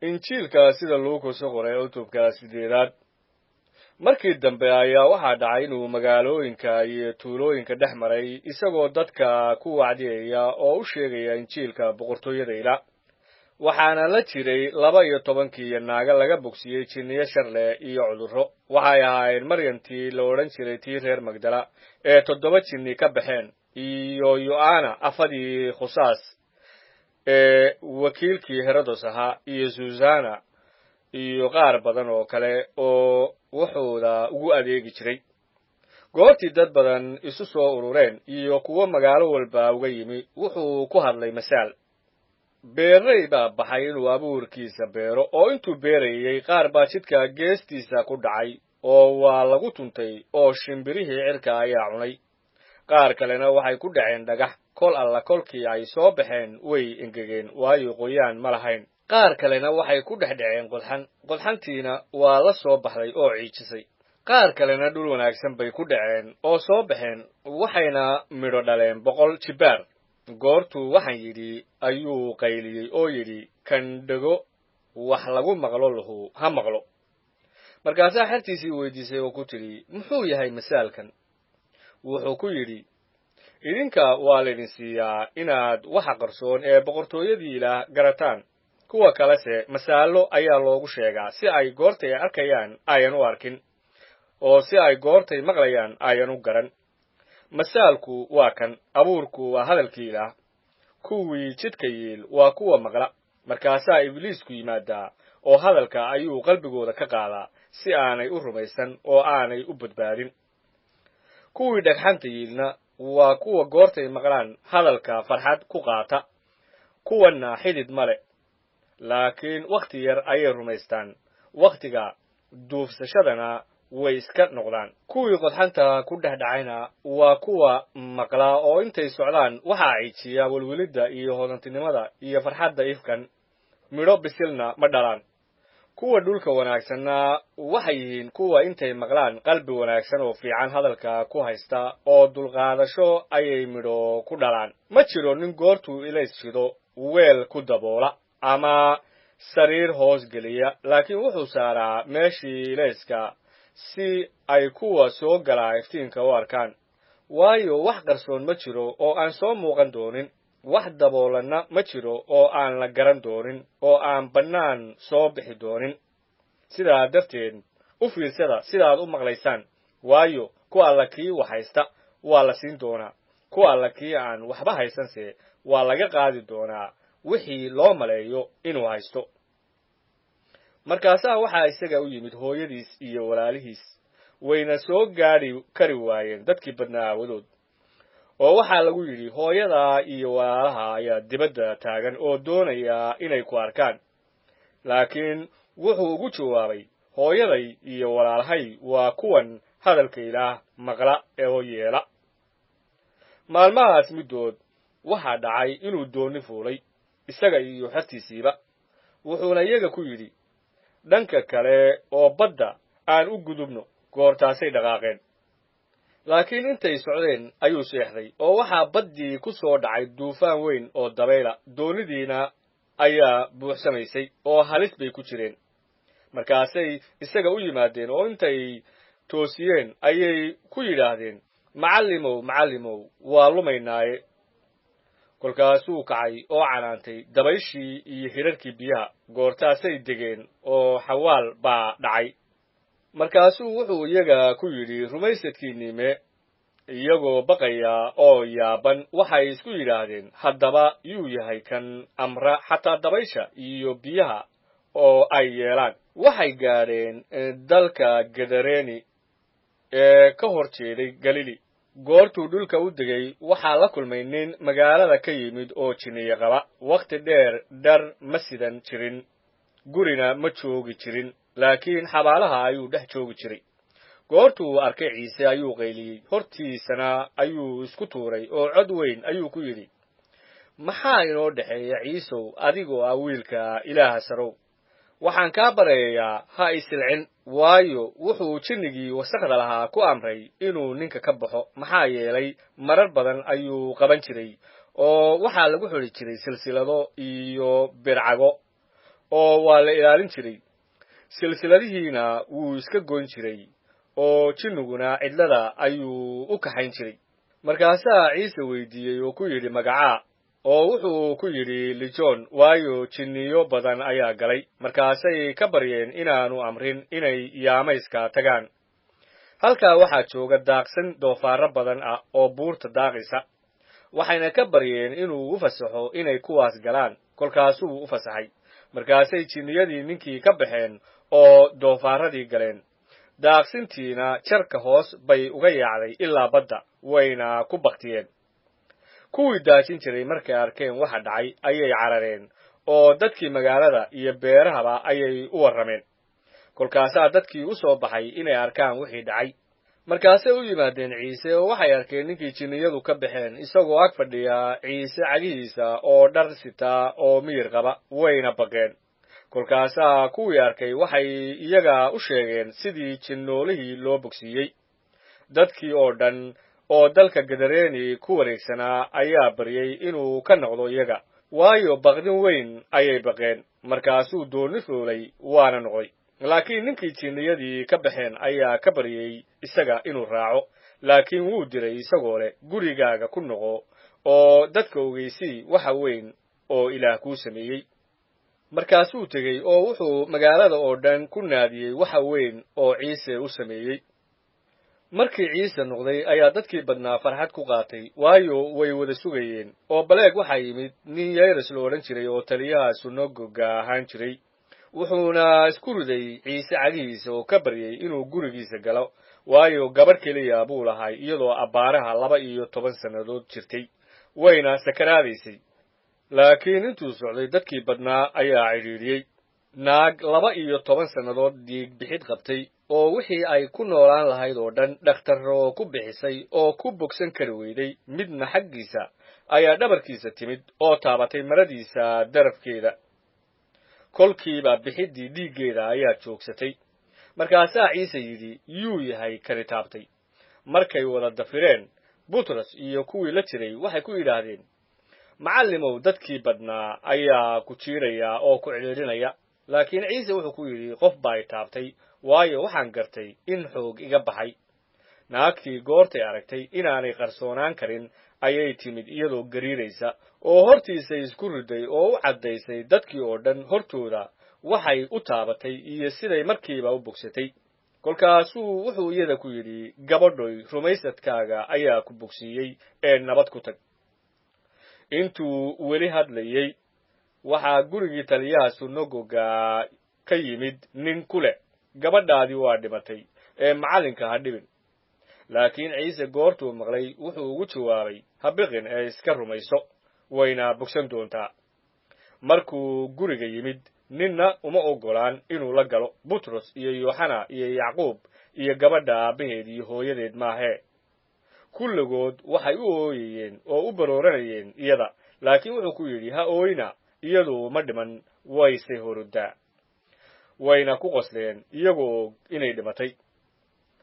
injiilka sida lagu soo qoray cutubka 8 markii dambe ayaa waxa dhacay inuu magaalooyinka iyo tuulooyinka dhex maray isagoo dadka ku wacdiyaya oo u sheegaya injiilka boqortooyada Ilaah waxaana la jiray 12 naaga laga bogsiyay jinniyo sharle iyo cudurro waxay ahaayeen Maryantii la oran jiray tii reer Magdala ee 7 jinni ka baxeen iyo Yohana afadii Khusaas ee wakiilkii Herodos ahaa iyo Susanna iyo qaar badan oo kale oo wuxuuda ugu adeegi jiray goortii dad badan isu soo urureen iyo kuwa magaalo walba uga yimi wuxuu ku hadlay masaal beeray baa baxay inuu abuurkiisa beero oo intuu beerayay qaar baa jidka geestiisa ku dhacay oo waa lagu tuntay oo shimbirihii cirka ayaa cunay qaar kalena waxay ku dhaceen dhagax kol alla kolkii ay soo baxeen way engegeen waayo qoyaan ma lahayn qaar kalena waxay ku dhexdhaceen qodxantiina waa la soo baxday oo ciijisay qaar kalena dhul wanaagsan bay ku dhaceen oo soo baxeen waxayna midho dhaleen 100 jibaar goortuu waxaan yidhi ayuu qayliyey oo yidhi kan dhago wax lagu maqlo lahu ha maqlo markaasaa xertiisii weydiisay oo ku tiri muxuu yahay masaalkan wuxuu ku yidhi idinka waa laydin siiyaa inaad waxa qarsoon ee boqortooyadii Ilaah garataan kuwa kalese masaalo ayaa loogu sheegaa si ay goortay arkayaan ayan u arkin oo si ay goortay maqlayaan ayan u garan masaalku waa kan abuurku waa hadalkii Ilaah kuwii jidka yeel waa kuwa maqla markaasaa ibliisku yimaadaa oo hadalka ayuu qalbigooda ka qaadaa si aanay u rumaysan oo aanay u badbaadin kuwii dhagxanta yeelna waa kuwa goortay maqlaan hadalka farxad ku qaata kuwana xidid male laakiin waqti yar ayay rumaystaan waqtiga duufsashadana way iska noqdaan kuwii qodxanta ku dhaxdhacayna waa kuwa maqla oo intay socdaan waxa ciijiya walwilida iyo hodantinimada iyo farxadda ifkan midho bisilna ma dhalaan kuwa dhulka wanaagsanna waxay yihiin kuwa intay maqlaan qalbi wanaagsan oo fiican hadalka ku haysta oo dulqaadasho ayay midho ku dhalaan ma jiro nin goortuu ilays shido weel ku daboola ama sariir hoos geliya laakiin wuxuu saaraa meeshii ilayska si ay kuwa soo galaa iftiinka u arkaan waayo wax qarsoon ma jiro oo aan soo muuqan doonin wax daboolanna ma jiro oo aan la garan doonin oo aan bannaan soo bixi doonin sidaa darteed u fiirsada sidaad u maqlaysaan waayo ku alla kii wax haysta waa la siin doonaa ku alla kii aan waxba haysanse waa laga qaadi doonaa wixii loo maleeyo inuu haysto markaasaa waxaa isaga u yimid hooyadiis iyo walaalihiis wayna soo gaadhi kari waayeen dadkii badnaa aawadood oo waxaa lagu yidhi hooyada iyo walaalaha ayaa dibadda taagan oo doonaya inay ku arkaan laakiin wuxuu ugu jawaabay hooyaday iyo walaalahay waa kuwan hadalka Ilaah maqla oo yeela maalmahaas middood waxaa dhacay inuu dooni fuulay isaga iyo xertiisiiba wuxuuna iyaga ku yidhi dhanka kale oo badda aan u gudubno goortaasay dhaqaaqeen laakiin intay socdeen ayuu seexday oo waxaa baddii ku soo dhacay duufaan weyn oo dabayla doonidiina ayaa buuxsamaysay oo halis bay ku jireen markaasay isaga u yimaadeen oo intay toosiyeen ayay ku yidhaahdeen macallimow waa lumaynaaye kolkaasuu kacay oo canaantay dabayshii iyo hirarkii biyaha goortaasay degeen oo xawaal baa dhacay markaasuu wuxuu iyaga ku yidhi rumaysadkiinime iyagoo baqaya oo yaaban waxay isku yidhaahdeen haddaba yuu yahay kan amra xataa dabaysha iyo biyaha oo ay yeelaan waxay gaadheen dalka Gadareeni ee ka hor jeeday Galili goortuu dhulka u degay waxaa la kulmay nin magaalada ka yimid oo jinniye qaba waqti dheer dhar ma sidan jirin gurina ma joogi jirin laakiin xabaalaha ayuu dhex joogi jiray goortuu arkay Ciise ayuu qayliyey hortiisana ayuu isku tuuray oo cod weyn ayuu ku yidhi maxaa inoo dhaxeeya Ciisow adigoo ah wiilka Ilaaha sarow waxaan kaa bareeyaa ha isilcin waayo wuxuu jinnigii wasakhda lahaa ku amray inuu ninka ka baxo maxaa yeelay marar badan ayuu qaban jiray oo waxaa lagu xidhi jiray silsilado iyo bircago oo waa la ilaalin jiray silsiladihiina wuu iska goyn jiray oo jinniguna cidlada ayuu u kaxayn jiray markaasaa ciise weydiiyey oo ku yidhi magacaa oo wuxuu ku yidhi lijoon waayo jinniyo badan ayaa galay markaasay ka baryeen inaanu amrin inay yaamayska tagaan halkaa waxaa jooga daaqsan doofaarro badan ah oo buurta daaqisa waxayna ka baryeen inuu u fasaxo inay kuwaas galaan kolkaasuu u fasaxay markaasay jinniyadii ninkii ka baxeen oo doofaarradii galeen daaqsintiina jarka hoos bay uga yaacday ilaa badda wayna ku baktiyeen kuwii daajin jiray markay arkeen waxa dhacay ayay carareen oo dadkii magaalada iyo beerahaba ayay u warrameen kolkaasaa dadkii u soo baxay inay arkaan wixii dhacay markaasay u yimaadeen ciise oo waxay arkeen ninkii jinniyadu ka baxeen isagoo ag fadhiya ciise cagihiisa oo dhar sitaa oo miyir qaba wayna baqeen kolkaasaa kuwii arkay waxay iyaga u sheegeen sidii jinnoolihii loo bogsiiyey dadkii oo dhan oo dalka gadareeni ku wareegsanaa ayaa baryey inuu ka noqdo iyaga waayo baqdin weyn ayay baqeen markaasuu doonni foolay waana noqday laakiin ninkii jinniyadii ka baxeen ayaa ka baryey isaga inuu raaco laakiin wuu diray isagoo leh gurigaaga ku noqo oo dadka ogeysii waxa weyn oo ilaah kuu sameeyey markaasuu tegey oo wuxuu magaalada oo dhan ku naadiyey waxa weyn oo ciise u sameeyey markii ciise noqday ayaa dadkii badnaa farxad ku qaatay waayo way wada sugayeen oo baleeg waxaa yimid nin yayras la odhan jiray oo taliyaha sunagoga ahaan jiray wuxuuna isku riday ciise cagihiisa oo ka baryey inuu gurigiisa galo waayo gabadh keliya buu lahay iyadoo abbaaraha 12 sannadood jirtay wayna sakaraadaysay laakiin intuu socday dadkii badnaa ayaa cidhiidhiyey naag 12 sannadood dhiig bixid qabtay oo wixii ay ku noolaan lahayd oo dhan dhakhtarro ku bixisay oo ku bogsan kari weyday midna xaggiisa ayaa dhabarkiisa timid oo taabatay maradiisa darafkeeda kolkiiba bixiddii dhiiggeeda ayaa joogsatay markaasaa ciise yidhi yuu yahay kani taabtay markay wada dafireen butros iyo kuwii la jiray waxay ku yidhaahdeen macallimow dadkii badnaa ayaa ku jiiraya oo ku cidhiidhinaya laakiin ciise wuxuu ku yidhi qof baa i taabtay waayo waxaan gartay in xoog iga baxay naagtii goortay aragtay inaanay qarsoonaan karin ayay timid iyadoo gariiraysa oo hortiisay isku riday oo u caddaysay dadkii oo dhan hortooda waxay u taabatay iyo siday markiiba u bogsatay kolkaasuu wuxuu iyada ku yidhi gabadhoy rumaysadkaaga ayaa ku bogsiiyey ee nabad ku tag intuu weli hadlayey waxaa gurigii taliyaha sunagoga ka yimid nin ku leh gabadhaadii waa dhimatay ee macallinka ha dhibin laakiin ciise goortuu maqlay wuxuu ugu jawaabay ha biqin ee iska rumayso wayna bogsan doontaa markuu guriga yimid ninna uma oggolaan inuu la galo butros iyo yooxana iyo yacquub iyo gabadha aabbaheed iyo hooyadeed maahee kulligood waxay u ooyayeen oo u barooranayeen iyada laakiin wuxuu ku yidhi ha ooyna iyadu ma dhiman wayse horodaa wayna ku qosleen iyagoo inay dhimatay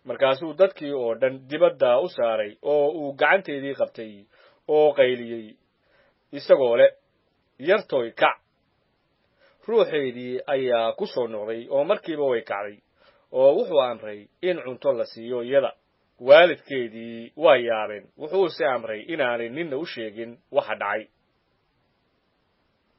markaasuu dadkii oo dhan dibadda u saaray oo uu gacanteedii qabtay oo qayliyey isagoo leh yartoy kac ruuxeedii ayaa ku soo noqday oo markiiba way kacday oo wuxuu amray in cunto la siiyo iyada waalidkeedii waa yaabeen wuxuuse amray inaanay ninna u sheegin waxa dhacay